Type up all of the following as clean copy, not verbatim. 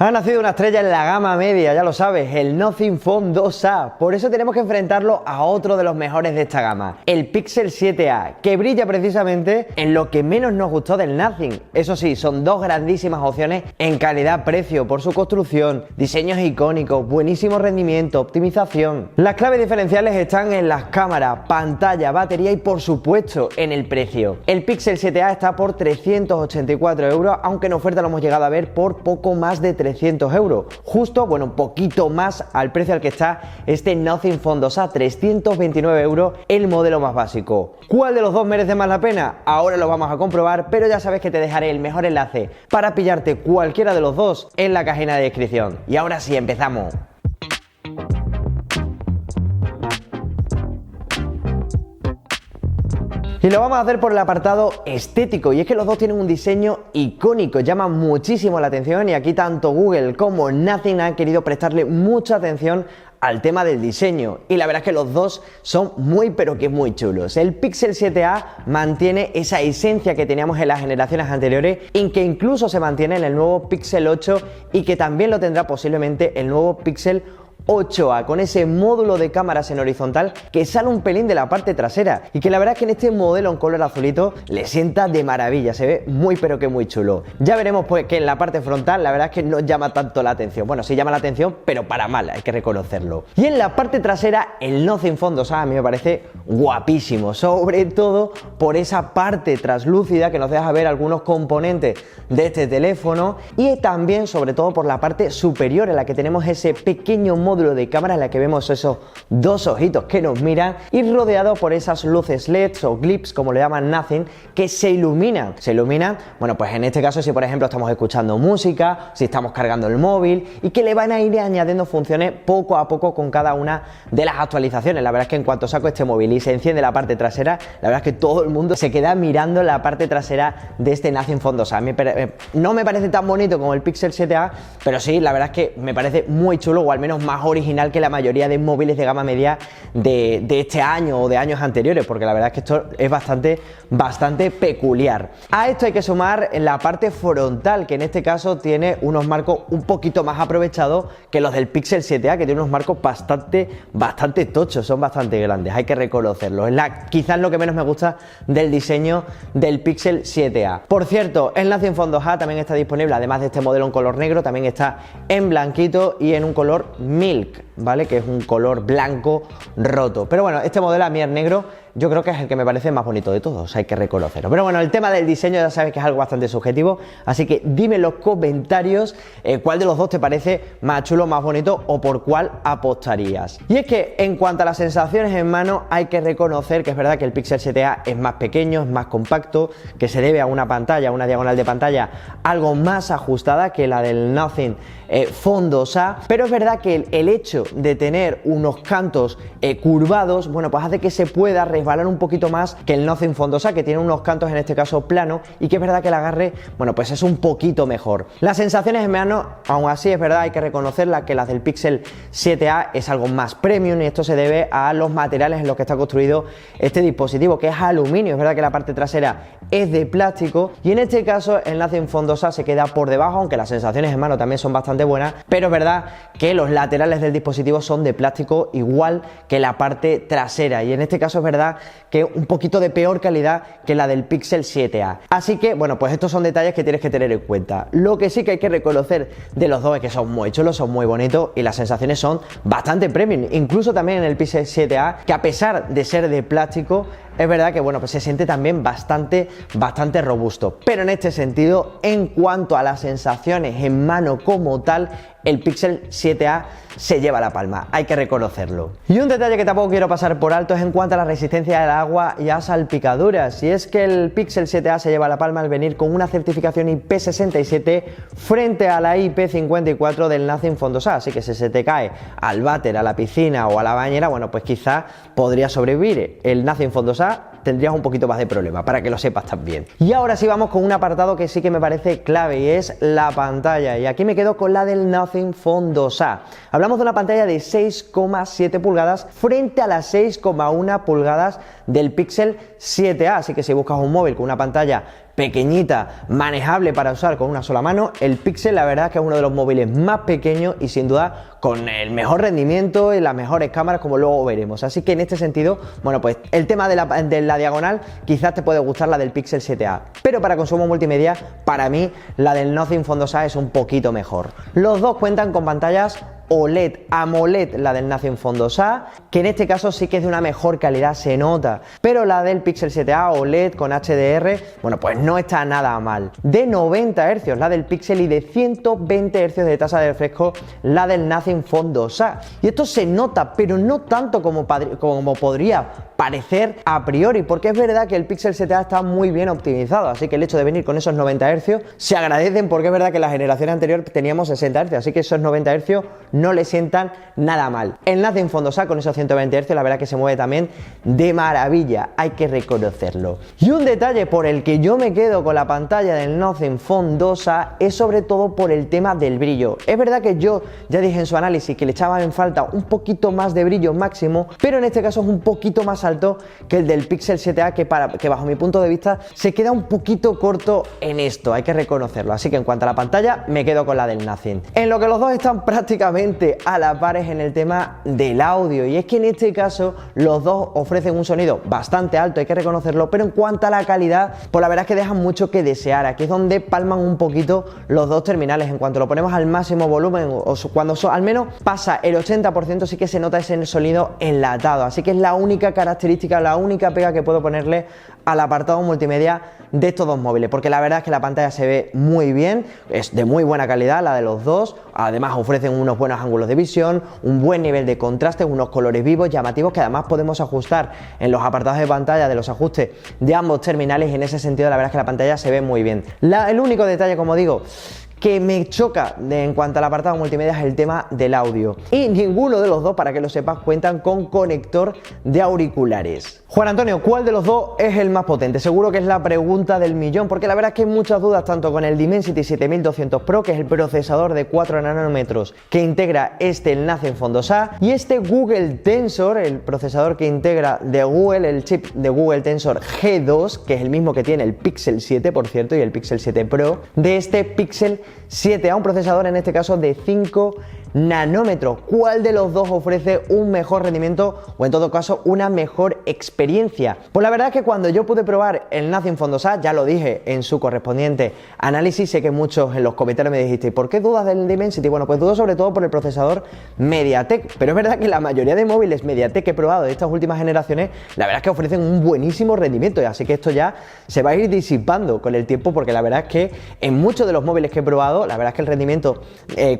Ha nacido una estrella en la gama media, ya lo sabes, el Nothing Phone 2A. Por eso tenemos que enfrentarlo a otro de los mejores de esta gama, el Pixel 7A, que brilla precisamente en lo que menos nos gustó del Nothing. Eso sí, son dos grandísimas opciones en calidad-precio por su construcción, diseños icónicos, buenísimo rendimiento, optimización. Las claves diferenciales están en las cámaras, pantalla, batería y por supuesto en el precio. El Pixel 7A está por 384 euros, aunque en oferta lo hemos llegado a ver por poco más de 300 euros. Justo, bueno, un poquito más al precio al que está este Nothing Phone 2A, 329 euros el modelo más básico. ¿Cuál de los dos merece más la pena? Ahora lo vamos a comprobar, pero ya sabes que te dejaré el mejor enlace para pillarte cualquiera de los dos en la cajita de descripción. Y ahora sí, empezamos. Y lo vamos a hacer por el apartado estético, y es que los dos tienen un diseño icónico, llaman muchísimo la atención, y aquí tanto Google como Nothing han querido prestarle mucha atención al tema del diseño, y la verdad es que los dos son muy pero que muy chulos. El Pixel 7A mantiene esa esencia que teníamos en las generaciones anteriores, y que incluso se mantiene en el nuevo Pixel 8 y que también lo tendrá posiblemente el nuevo Pixel 8A, con ese módulo de cámaras en horizontal que sale un pelín de la parte trasera y que la verdad es que en este modelo en color azulito le sienta de maravilla, se ve muy pero que muy chulo. Ya veremos pues que en la parte frontal la verdad es que no llama tanto la atención, bueno, sí llama la atención pero para mal, hay que reconocerlo. Y en la parte trasera el Nothing Phone 2A a mí me parece guapísimo, sobre todo por esa parte translúcida que nos deja ver algunos componentes de este teléfono, y también sobre todo por la parte superior en la que tenemos ese pequeño módulo de cámara en la que vemos esos dos ojitos que nos miran, y rodeado por esas luces LEDs o clips, como le llaman Nothing, que se iluminan. Bueno, pues en este caso si por ejemplo estamos escuchando música, si estamos cargando el móvil, y que le van a ir añadiendo funciones poco a poco con cada una de las actualizaciones. La verdad es que en cuanto saco este móvil y se enciende la parte trasera, la verdad es que todo el mundo se queda mirando la parte trasera de este Nothing Phone 2A. No me parece tan bonito como el Pixel 7A, pero sí, la verdad es que me parece muy chulo, o al menos más original que la mayoría de móviles de gama media de este año o de años anteriores, porque la verdad es que esto es bastante peculiar. A esto hay que sumar la parte frontal, que en este caso tiene unos marcos un poquito más aprovechados que los del Pixel 7A, que tiene unos marcos bastante tochos, son bastante grandes, hay que reconocerlo. Es quizás lo que menos me gusta del diseño del Pixel 7A. Por cierto, el Nothing Phone 2A también está disponible, además de este modelo en color negro, también está en blanquito y en un color milk, ¿vale? Que es un color blanco roto. Pero bueno, este modelo a mí el negro yo creo que es el que me parece más bonito de todos, hay que reconocerlo. Pero bueno, el tema del diseño ya sabes que es algo bastante subjetivo, así que dime en los comentarios cuál de los dos te parece más chulo, más bonito, o por cuál apostarías. Y es que en cuanto a las sensaciones en mano, hay que reconocer que es verdad que el Pixel 7A es más pequeño, es más compacto, que se debe a una pantalla, una diagonal de pantalla algo más ajustada que la del Nothing Phone 2A, pero es verdad que el hecho de tener unos cantos curvados, bueno, pues hace que se pueda resbalar un poquito más que el Nothing Phone 2A, que tiene unos cantos en este caso plano, y que es verdad que el agarre, bueno, pues es un poquito mejor. Las sensaciones en mano, aún así es verdad, hay que reconocerla, que las del Pixel 7A es algo más premium, y esto se debe a los materiales en los que está construido este dispositivo, que es aluminio. Es verdad que la parte trasera es de plástico, y en este caso el Nothing Phone 2A se queda por debajo, aunque las sensaciones en mano también son bastante buenas, pero es verdad que los laterales del dispositivo son de plástico, igual que la parte trasera, y en este caso es verdad que un poquito de peor calidad que la del Pixel 7A. Así que bueno, pues estos son detalles que tienes que tener en cuenta. Lo que sí que hay que reconocer de los dos es que son muy chulos, son muy bonitos, y las sensaciones son bastante premium, incluso también en el Pixel 7A, que a pesar de ser de plástico, es verdad que bueno, pues se siente también bastante robusto. Pero en este sentido, en cuanto a las sensaciones en mano como tal, el Pixel 7A se lleva la palma, hay que reconocerlo. Y un detalle que tampoco quiero pasar por alto es en cuanto a la resistencia al agua y a salpicaduras, y es que el Pixel 7A se lleva la palma al venir con una certificación IP67 frente a la IP54 del Nothing Phone 2A, así que si se te cae al váter, a la piscina o a la bañera, bueno, pues quizá podría sobrevivir el Nothing Phone 2A tendrías un poquito más de problema, para que lo sepas también. Y ahora sí vamos con un apartado que sí que me parece clave, y es la pantalla, y aquí me quedo con la del Nothing Phone 2A. Hablamos de una pantalla de 6,7 pulgadas frente a las 6,1 pulgadas del Pixel 7A, así que si buscas un móvil con una pantalla pequeñita, manejable para usar con una sola mano, el Pixel la verdad es que es uno de los móviles más pequeños y sin duda con el mejor rendimiento y las mejores cámaras, como luego veremos. Así que en este sentido, bueno, pues el tema de la diagonal quizás te puede gustar la del Pixel 7A, pero para consumo multimedia para mí la del Nothing Phone 2A es un poquito mejor. Los dos cuentan con pantallas OLED, AMOLED, la del Nothing Phone 2A, que en este caso sí que es de una mejor calidad, se nota, pero la del Pixel 7A OLED con HDR, bueno, pues no está nada mal. De 90 Hz la del Pixel y de 120 Hz de tasa de refresco la del Nothing Phone 2A. Y esto se nota, pero no tanto como podría parecer a priori, porque es verdad que el Pixel 7A está muy bien optimizado, así que el hecho de venir con esos 90 Hz se agradecen, porque es verdad que la generación anterior teníamos 60 Hz, así que esos 90 Hz no le sientan nada mal. El Nothing Phone 2A con esos 120 Hz la verdad que se mueve también de maravilla, hay que reconocerlo. Y un detalle por el que yo me quedo con la pantalla del Nothing Phone 2A es sobre todo por el tema del brillo. Es verdad que yo ya dije en su análisis que le echaba en falta un poquito más de brillo máximo, pero en este caso es un poquito más alto que el del Pixel 7A, que bajo mi punto de vista se queda un poquito corto en esto, hay que reconocerlo. Así que en cuanto a la pantalla me quedo con la del Nothing. En lo que los dos están prácticamente a la par es en el tema del audio, y es que en este caso los dos ofrecen un sonido bastante alto, hay que reconocerlo, pero en cuanto a la calidad, pues la verdad es que dejan mucho que desear. Aquí es donde palman un poquito los dos terminales. En cuanto lo ponemos al máximo volumen, o cuando al menos pasa el 80%, sí que se nota ese sonido enlatado, así que es la única característica, la única pega que puedo ponerle al apartado multimedia de estos dos móviles, porque la verdad es que la pantalla se ve muy bien, es de muy buena calidad la de los dos, además ofrecen unos buenos ángulos de visión, un buen nivel de contraste, unos colores vivos, llamativos, que además podemos ajustar en los apartados de pantalla de los ajustes de ambos terminales, y en ese sentido la verdad es que la pantalla se ve muy bien. El único detalle, como digo, que me choca en cuanto al apartado multimedia es el tema del audio, y ninguno de los dos, para que lo sepas, cuentan con conector de auriculares. Juan Antonio, ¿cuál de los dos es el más potente? Seguro que es la pregunta del millón, porque la verdad es que hay muchas dudas tanto con el Dimensity 7200 Pro, que es el procesador de 4 nanómetros que integra el Nothing Phone 2A, y este Google Tensor, el procesador que integra de Google, el chip de Google Tensor G2, que es el mismo que tiene el Pixel 7, por cierto, y el Pixel 7 Pro, de este Pixel 7A, un procesador en este caso de 5 nanómetros. ¿Cuál de los dos ofrece un mejor rendimiento, o en todo caso una mejor experiencia? Pues la verdad es que cuando yo pude probar el Nothing Phone 2A, ya lo dije en su correspondiente análisis, sé que muchos en los comentarios me dijisteis, ¿por qué dudas del Dimensity? Bueno, pues dudo sobre todo por el procesador MediaTek, pero es verdad que la mayoría de móviles MediaTek que he probado de estas últimas generaciones, la verdad es que ofrecen un buenísimo rendimiento, así que esto ya se va a ir disipando con el tiempo, porque la verdad es que en muchos de los móviles que he probado, la verdad es que el rendimiento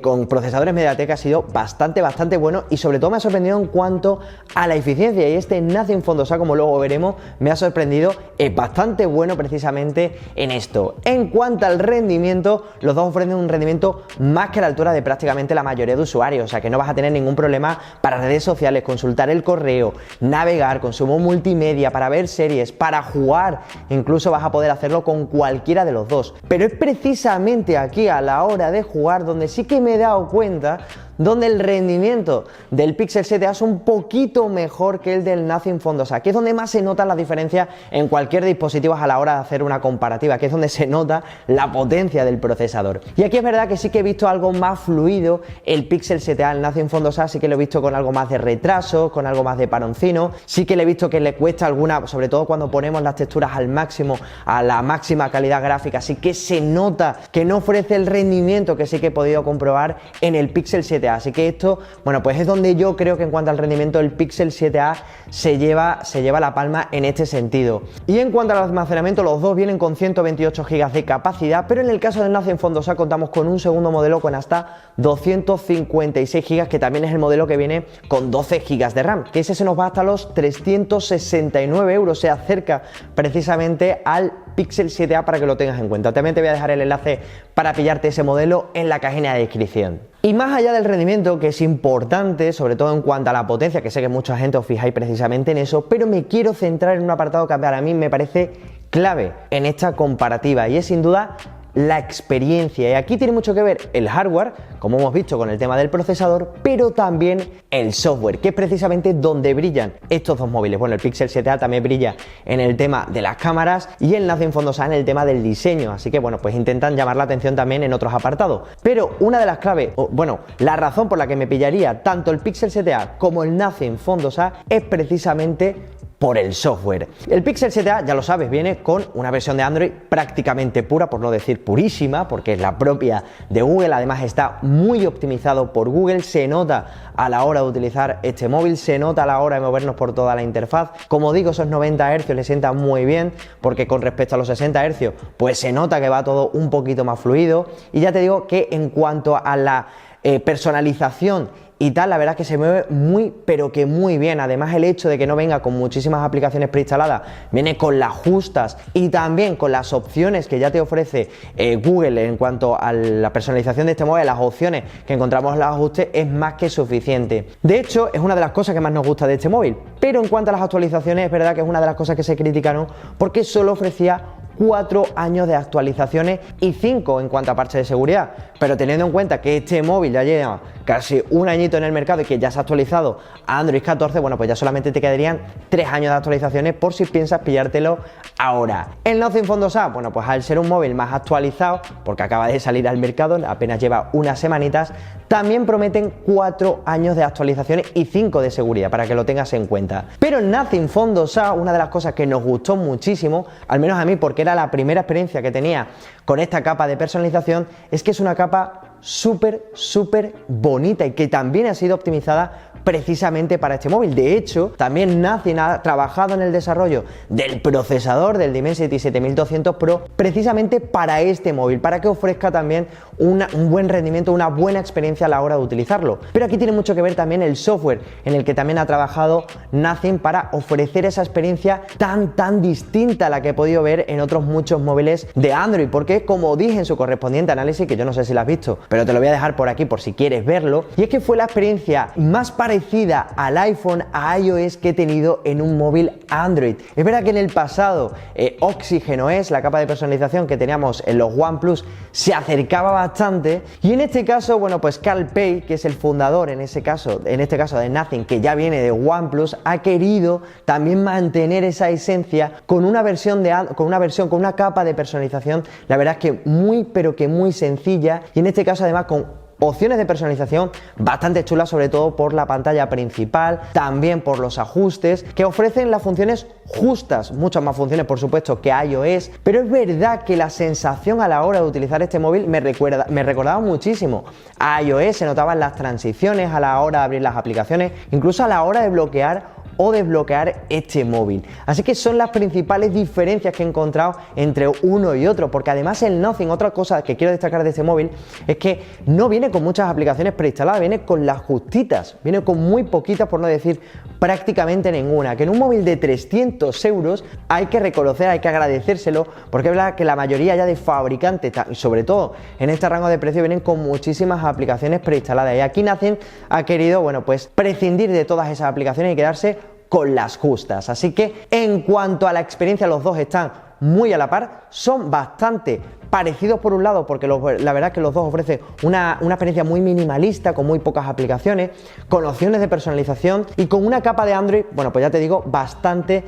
con procesadores MediaTek ha sido bastante bueno, y sobre todo me ha sorprendido en cuanto a la eficiencia, y este Nothing Phone 2A, como luego veremos, me ha sorprendido, es bastante bueno precisamente en esto. En cuanto al rendimiento, los dos ofrecen un rendimiento más que a la altura de prácticamente la mayoría de usuarios, o sea que no vas a tener ningún problema para redes sociales, consultar el correo, navegar, consumo multimedia, para ver series, para jugar, incluso vas a poder hacerlo con cualquiera de los dos. Pero es precisamente aquí, a la hora de jugar, donde sí que me he dado cuenta donde el rendimiento del Pixel 7A es un poquito mejor que el del Nothing Phone 2A. Aquí es donde más se notan las diferencias en cualquier dispositivo a la hora de hacer una comparativa, que es donde se nota la potencia del procesador. Y aquí es verdad que sí que he visto algo más fluido el Pixel 7A. El Nothing Phone 2A sí que lo he visto con algo más de retraso, con algo más de paroncino, sí que le he visto que le cuesta alguna, sobre todo cuando ponemos las texturas al máximo, a la máxima calidad gráfica, sí que se nota que no ofrece el rendimiento que sí que he podido comprobar en el Pixel 7A. Así que esto, bueno, pues es donde yo creo que en cuanto al rendimiento el Pixel 7A se lleva la palma en este sentido. Y en cuanto al almacenamiento, los dos vienen con 128 GB de capacidad, pero en el caso del Nothing Phone 2A contamos con un segundo modelo con hasta 256 GB, que también es el modelo que viene con 12 GB de RAM, que ese se nos va hasta los 369 euros, se acerca precisamente al Pixel 7A para que lo tengas en cuenta. También te voy a dejar el enlace para pillarte ese modelo en la cajita de descripción. Y más allá del rendimiento, que es importante, sobre todo en cuanto a la potencia, que sé que mucha gente os fijáis precisamente en eso, pero me quiero centrar en un apartado que para mí me parece clave en esta comparativa, y es sin duda la experiencia. Y aquí tiene mucho que ver el hardware, como hemos visto con el tema del procesador, pero también el software, que es precisamente donde brillan estos dos móviles. Bueno, el Pixel 7a también brilla en el tema de las cámaras y el Nothing Phone 2a en el tema del diseño, así que bueno, pues intentan llamar la atención también en otros apartados. Pero una de las claves, bueno, la razón por la que me pillaría tanto el Pixel 7a como el Nothing Phone 2a es precisamente por el software. El Pixel 7a, ya lo sabes, viene con una versión de Android prácticamente pura, por no decir purísima, porque es la propia de Google. Además está muy optimizado por Google, se nota a la hora de utilizar este móvil, se nota a la hora de movernos por toda la interfaz. Como digo, esos 90 Hz le sientan muy bien, porque con respecto a los 60 Hz, pues se nota que va todo un poquito más fluido. Y ya te digo que en cuanto a la personalización y tal, la verdad es que se mueve muy, pero que muy bien. Además, el hecho de que no venga con muchísimas aplicaciones preinstaladas, viene con las justas y también con las opciones que ya te ofrece Google en cuanto a la personalización de este móvil, las opciones que encontramos en los ajustes, es más que suficiente. De hecho, es una de las cosas que más nos gusta de este móvil. Pero en cuanto a las actualizaciones, es verdad que es una de las cosas que se criticaron porque solo ofrecía 4 años de actualizaciones y 5 en cuanto a parches de seguridad, pero teniendo en cuenta que este móvil ya lleva casi un añito en el mercado y que ya se ha actualizado a Android 14, bueno, pues ya solamente te quedarían 3 años de actualizaciones por si piensas pillártelo ahora. El Nothing Phone 2a, bueno, pues al ser un móvil más actualizado, porque acaba de salir al mercado, apenas lleva unas semanitas, también prometen 4 años de actualizaciones y 5 de seguridad, para que lo tengas en cuenta. Pero el Nothing Phone 2a, una de las cosas que nos gustó muchísimo, al menos a mí, porque era la primera experiencia que tenía con esta capa de personalización, es que es una capa súper bonita y que también ha sido optimizada precisamente para este móvil. De hecho, también Nothing ha trabajado en el desarrollo del procesador del Dimensity 7200 Pro precisamente para este móvil, para que ofrezca también un buen rendimiento, una buena experiencia a la hora de utilizarlo. Pero aquí tiene mucho que ver también el software en el que también ha trabajado Nothing para ofrecer esa experiencia tan distinta a la que he podido ver en otros muchos móviles de Android, porque como dije en su correspondiente análisis, que yo no sé si lo has visto, pero te lo voy a dejar por aquí por si quieres verlo, y es que fue la experiencia más parecida al iPhone, a iOS que he tenido en un móvil Android. Es verdad que en el pasado Oxygen OS, la capa de personalización que teníamos en los OnePlus, se acercaba bastante, y en este caso, bueno, pues Carl Pei, que es el fundador en este caso de Nothing, que ya viene de OnePlus, ha querido también mantener esa esencia con una capa de personalización, la verdad es que muy, pero que muy sencilla, y en este caso además con opciones de personalización bastante chulas, sobre todo por la pantalla principal, también por los ajustes, que ofrecen las funciones justas, muchas más funciones por supuesto que iOS, pero es verdad que la sensación a la hora de utilizar este móvil me recordaba muchísimo a iOS. Se notaban las transiciones a la hora de abrir las aplicaciones, incluso a la hora de bloquear o desbloquear este móvil. Así que son las principales diferencias que he encontrado entre uno y otro, porque además el Nothing, otra cosa que quiero destacar de este móvil, es que no viene con muchas aplicaciones preinstaladas, viene con las justitas, viene con muy poquitas, por no decir prácticamente ninguna, que en un móvil de 300 euros hay que reconocer, hay que agradecérselo, porque es verdad que la mayoría ya de fabricantes, sobre todo en este rango de precio, vienen con muchísimas aplicaciones preinstaladas, y aquí Nothing ha querido, bueno, pues prescindir de todas esas aplicaciones y quedarse con las justas. Así que en cuanto a la experiencia, los dos están muy a la par, son bastante parecidos por un lado, porque la verdad es que los dos ofrecen una experiencia muy minimalista, con muy pocas aplicaciones, con opciones de personalización y con una capa de Android, bueno, pues ya te digo, bastante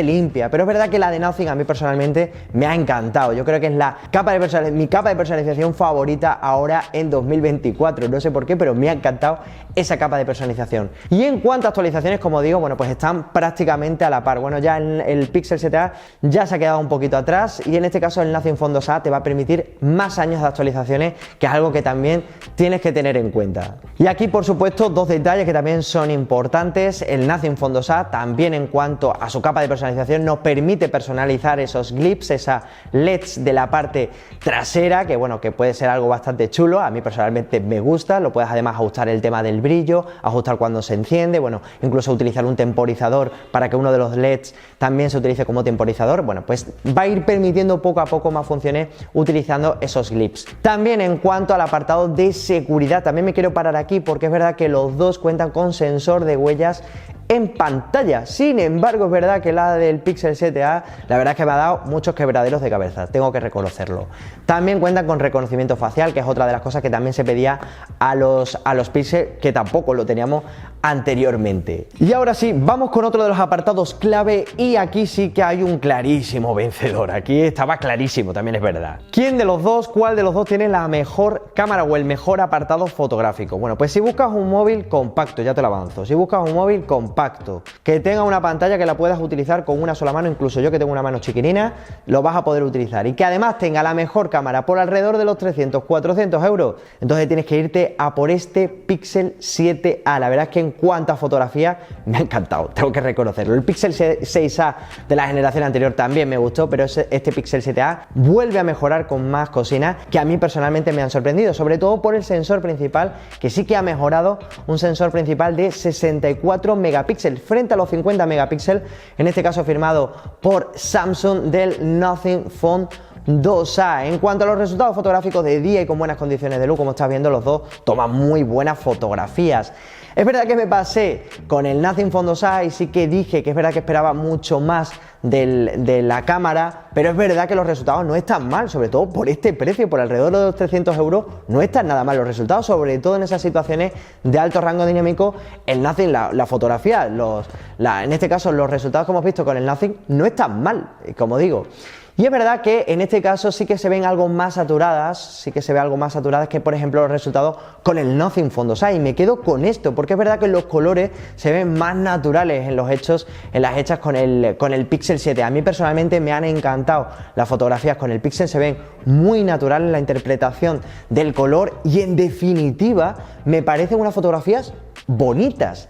limpia. Pero es verdad que la de Nothing a mí personalmente me ha encantado. Yo creo que es mi capa de personalización favorita ahora en 2024. No sé por qué, pero me ha encantado esa capa de personalización. Y en cuanto a actualizaciones, como digo, bueno, pues están prácticamente a la par. Bueno, ya el Pixel 7a ya se ha quedado un poquito atrás, y en este caso el Nothing Phone 2a te va a permitir más años de actualizaciones, que es algo que también tienes que tener en cuenta. Y aquí, por supuesto, dos detalles que también son importantes. El Nothing Phone 2a también, en cuanto a su capa de personalización, nos permite personalizar esos clips, esas LEDs de la parte trasera, que bueno, que puede ser algo bastante chulo. A mí personalmente me gusta. Lo puedes además ajustar el tema del brillo, ajustar cuando se enciende, bueno, incluso utilizar un temporizador para que uno de los LEDs también se utilice como temporizador. Bueno, pues va a ir permitiendo poco a poco más funciones utilizando esos clips. También en cuanto al apartado de seguridad, también me quiero parar aquí porque es verdad que los dos cuentan con sensor de huellas en pantalla. Sin embargo, es verdad que la del Pixel 7a, la verdad es que me ha dado muchos quebraderos de cabeza, tengo que reconocerlo. También cuentan con reconocimiento facial, que es otra de las cosas que también se pedía a los Pixel, que tampoco lo teníamos anteriormente. Y ahora sí, vamos con otro de los apartados clave, y aquí sí que hay un clarísimo vencedor. Aquí estaba clarísimo, también es verdad. ¿Quién de los dos, cuál de los dos tiene la mejor cámara o el mejor apartado fotográfico? Bueno, pues si buscas un móvil compacto, ya te lo avanzo, si buscas un móvil compacto, que tenga una pantalla que la puedas utilizar con una sola mano, incluso yo que tengo una mano chiquinina, lo vas a poder utilizar, y que además tenga la mejor cámara por alrededor de los 300-400 euros, entonces tienes que irte a por este Pixel 7a. La verdad es que en cuanto a fotografía me ha encantado, tengo que reconocerlo. El Pixel 6a de la generación anterior también me gustó, pero este Pixel 7a vuelve a mejorar con más cocinas que a mí personalmente me han sorprendido, sobre todo por el sensor principal, que sí que ha mejorado, un sensor principal de 64 megapíxeles frente a los 50 megapíxeles, en este caso firmado por Samsung, del Nothing Phone 2a. En cuanto a los resultados fotográficos de día y con buenas condiciones de luz, como estás viendo, los dos toman muy buenas fotografías. Es verdad que me pasé con el Nothing Phone 2a y sí que dije que es verdad que esperaba mucho más de la cámara, pero es verdad que los resultados no están mal, sobre todo por este precio, por alrededor de los 300 euros, no están nada mal los resultados, sobre todo en esas situaciones de alto rango dinámico. El Nothing, la fotografía, en este caso los resultados que hemos visto con el Nothing no están mal, como digo. Y es verdad que en este caso sí que se ven algo más saturadas, que por ejemplo los resultados con el Nothing Phone 2a, y me quedo con esto, porque es verdad que los colores se ven más naturales en las hechas con el Pixel 7. A mí personalmente me han encantado las fotografías con el Pixel, se ven muy naturales en la interpretación del color, y en definitiva me parecen unas fotografías bonitas,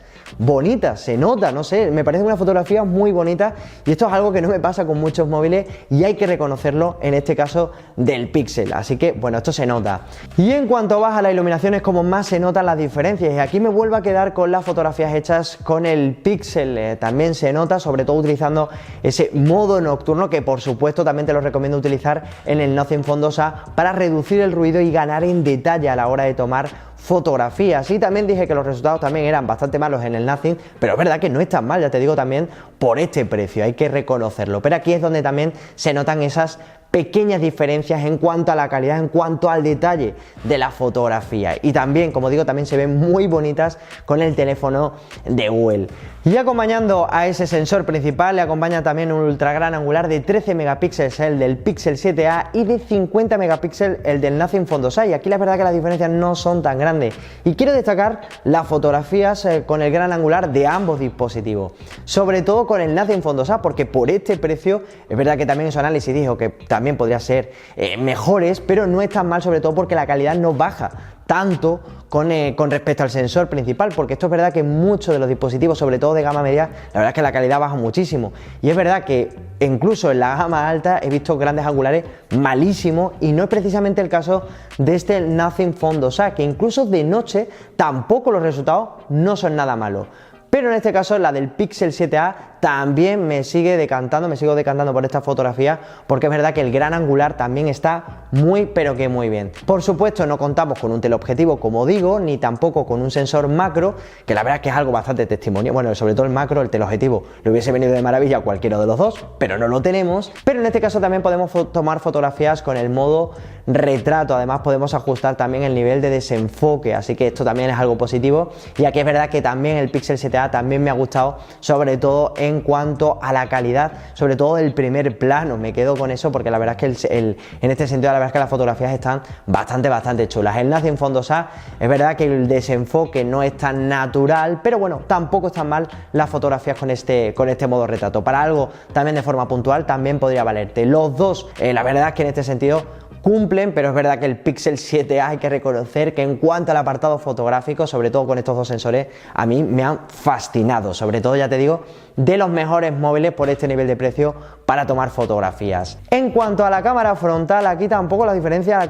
se nota, no sé, me parece una fotografía muy bonita, y esto es algo que no me pasa con muchos móviles y hay que reconocerlo en este caso del Pixel, así que bueno, esto se nota. Y en cuanto vas a la iluminación es como más se notan las diferencias, y aquí me vuelvo a quedar con las fotografías hechas con el Pixel, también se nota, sobre todo utilizando ese modo nocturno, que por supuesto también te lo recomiendo utilizar en el Nothing Phone 2a para reducir el ruido y ganar en detalle a la hora de tomar fotografías. Y también dije que los resultados también eran bastante malos en el Nothing, pero es verdad que no es tan mal, ya te digo, también por este precio, hay que reconocerlo. Pero aquí es donde también se notan esas pequeñas diferencias en cuanto a la calidad, en cuanto al detalle de la fotografía, y también, como digo, también se ven muy bonitas con el teléfono de Google. Y acompañando a ese sensor principal le acompaña también un ultra gran angular de 13 megapíxeles el del Pixel 7a y de 50 megapíxeles el del Nothing Phone 2a, y aquí la verdad que las diferencias no son tan grandes, y quiero destacar las fotografías con el gran angular de ambos dispositivos, sobre todo con el Nothing Phone 2a, porque por este precio es verdad que también en su análisis dijo que también podría ser mejores, pero no es tan mal, sobre todo porque la calidad no baja tanto con respecto al sensor principal, porque esto es verdad que muchos de los dispositivos, sobre todo de gama media, la verdad es que la calidad baja muchísimo, y es verdad que incluso en la gama alta he visto grandes angulares malísimos, y no es precisamente el caso de este Nothing Phone 2a, que incluso de noche tampoco los resultados no son nada malos. Pero en este caso la del Pixel 7a también sigo decantando por esta fotografía, porque es verdad que el gran angular también está muy pero que muy bien. Por supuesto no contamos con un teleobjetivo, como digo, ni tampoco con un sensor macro, que la verdad es que es algo bastante testimonial. Bueno, sobre todo el macro, el teleobjetivo le hubiese venido de maravilla a cualquiera de los dos, pero no lo tenemos. Pero en este caso también podemos tomar fotografías con el modo retrato, además podemos ajustar también el nivel de desenfoque, así que esto también es algo positivo. Y aquí es verdad que también el Pixel 7a también me ha gustado, sobre todo en cuanto a la calidad, sobre todo del primer plano, me quedo con eso, porque la verdad es que en este sentido la verdad es que las fotografías están bastante chulas. El Nothing Phone 2a es verdad que el desenfoque no es tan natural, pero bueno, tampoco están mal las fotografías con este modo retrato. Para algo también de forma puntual también podría valerte. Los dos, la verdad es que en este sentido cumplen, pero es verdad que el Pixel 7a hay que reconocer que en cuanto al apartado fotográfico, sobre todo con estos dos sensores, a mí me han fascinado, sobre todo ya te digo, de los mejores móviles por este nivel de precio para tomar fotografías. En cuanto a la cámara frontal, aquí tampoco las diferencias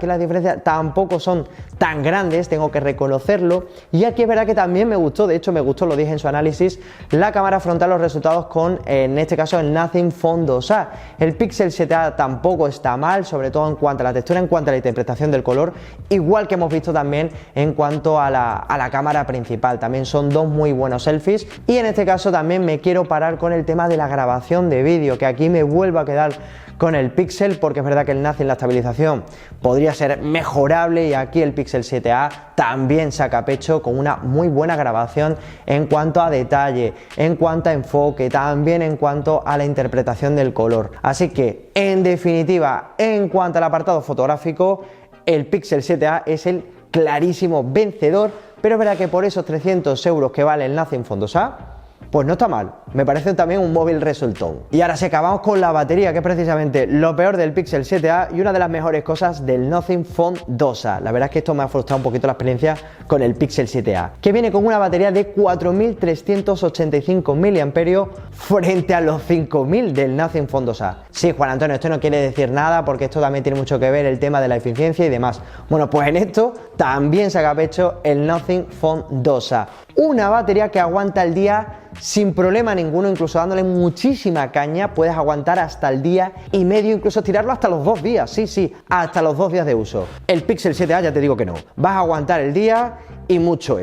tampoco son tan grandes, tengo que reconocerlo, y aquí es verdad que también me gustó, de hecho me gustó, lo dije en su análisis, la cámara frontal, los resultados con, en este caso, el Nothing Phone 2a. El Pixel 7a tampoco está mal, sobre todo en cuanto a la textura, en cuanto a la interpretación del color, igual que hemos visto también en cuanto a la cámara principal, también son dos muy buenos selfies, y en este caso también me quiero parar con el tema de la grabación de vídeo, que aquí me vuelvo a quedar con el Pixel, porque es verdad que el Nothing, la estabilización podría ser mejorable, y aquí el Pixel 7a también saca pecho con una muy buena grabación en cuanto a detalle, en cuanto a enfoque, también en cuanto a la interpretación del color. Así que, en definitiva, en cuanto al apartado fotográfico, el Pixel 7a es el clarísimo vencedor, pero es verdad que por esos 300 euros que vale el Nothing Phone 2a, pues no está mal, me parece también un móvil resultón. Y ahora sí, acabamos con la batería, que es precisamente lo peor del Pixel 7a y una de las mejores cosas del Nothing Phone 2a. La verdad es que esto me ha frustrado un poquito la experiencia con el Pixel 7a, que viene con una batería de 4385 mAh frente a los 5000 del Nothing Phone 2a. Sí, Juan Antonio, esto no quiere decir nada, porque esto también tiene mucho que ver el tema de la eficiencia y demás. Bueno, pues en esto también saca pecho el Nothing Phone 2a. Una batería que aguanta el día sin problema ninguno, incluso dándole muchísima caña, puedes aguantar hasta el día y medio, incluso tirarlo hasta los 2 días, sí, hasta los 2 días de uso. El Pixel 7a ya te digo que no, vas a aguantar el día y mucho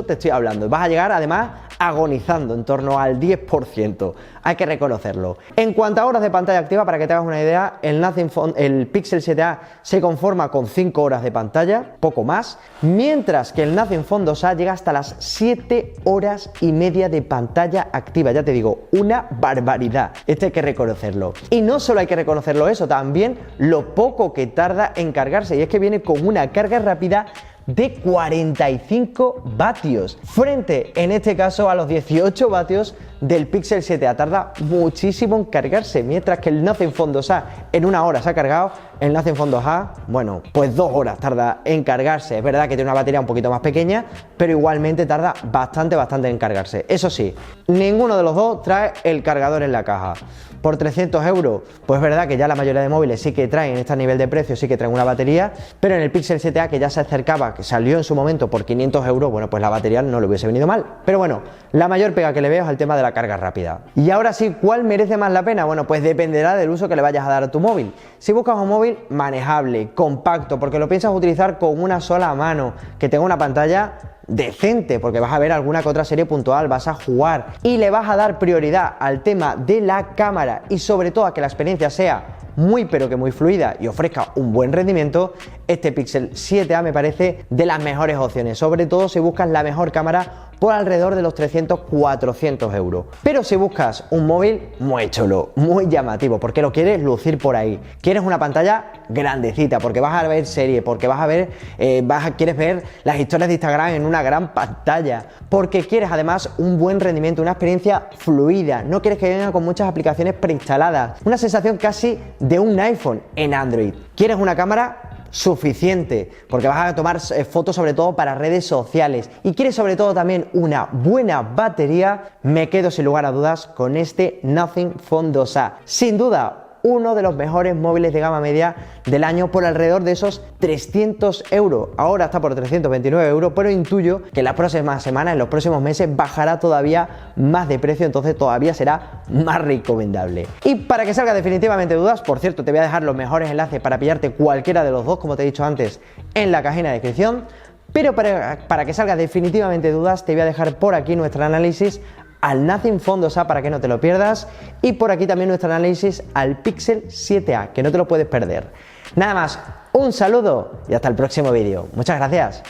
te estoy hablando, vas a llegar además agonizando en torno al 10%, hay que reconocerlo. En cuanto a horas de pantalla activa, para que te hagas una idea, el Pixel 7a se conforma con 5 horas de pantalla, poco más, mientras que el Nothing Phone 2a llega hasta las 7 horas y media de pantalla activa, ya te digo, una barbaridad, esto hay que reconocerlo. Y no solo hay que reconocerlo eso, también lo poco que tarda en cargarse, y es que viene con una carga rápida de 45 vatios, frente en este caso a los 18 vatios del Pixel 7a. Tarda muchísimo en cargarse, mientras que el Nothing Phone 2a en 1 hora se ha cargado, el Nothing Phone 2a, bueno, pues 2 horas tarda en cargarse. Es verdad que tiene una batería un poquito más pequeña, pero igualmente tarda bastante en cargarse. Eso sí, ninguno de los dos trae el cargador en la caja. Por 300 euros, pues es verdad que ya la mayoría de móviles sí que traen, este nivel de precio sí que traen una batería, pero en el Pixel 7a, que ya se acercaba, que salió en su momento por 500 euros, bueno, pues la batería no le hubiese venido mal. Pero bueno, la mayor pega que le veo es el tema de la carga rápida. Y ahora sí, ¿cuál merece más la pena? Bueno, pues dependerá del uso que le vayas a dar a tu móvil. Si buscas un móvil manejable, compacto, porque lo piensas utilizar con una sola mano, que tenga una pantalla decente, porque vas a ver alguna que otra serie puntual, vas a jugar y le vas a dar prioridad al tema de la cámara y sobre todo a que la experiencia sea muy pero que muy fluida y ofrezca un buen rendimiento, este Pixel 7a me parece de las mejores opciones, sobre todo si buscas la mejor cámara por alrededor de los 300-400 euros. Pero si buscas un móvil muy chulo, muy llamativo, porque lo quieres lucir por ahí, quieres una pantalla grandecita, porque vas a ver serie, porque vas a ver, quieres ver las historias de Instagram en una gran pantalla, porque quieres además un buen rendimiento, una experiencia fluida, no quieres que venga con muchas aplicaciones preinstaladas, una sensación casi de un iPhone en Android. Quieres una cámara suficiente, porque vas a tomar fotos sobre todo para redes sociales y quieres sobre todo también una buena batería, me quedo sin lugar a dudas con este Nothing Phone 2a. Sin duda, uno de los mejores móviles de gama media del año por alrededor de esos 300 euros. Ahora está por 329 euros, pero intuyo que en las próximas semanas, en los próximos meses, bajará todavía más de precio, entonces todavía será más recomendable. Y para que salga definitivamente dudas, por cierto, te voy a dejar los mejores enlaces para pillarte cualquiera de los dos, como te he dicho antes, en la cajina de descripción. Pero para que salga definitivamente dudas, te voy a dejar por aquí nuestro análisis al Nothing Phone 2a para que no te lo pierdas, y por aquí también nuestro análisis al Pixel 7a, que no te lo puedes perder. Nada más, un saludo y hasta el próximo vídeo. Muchas gracias.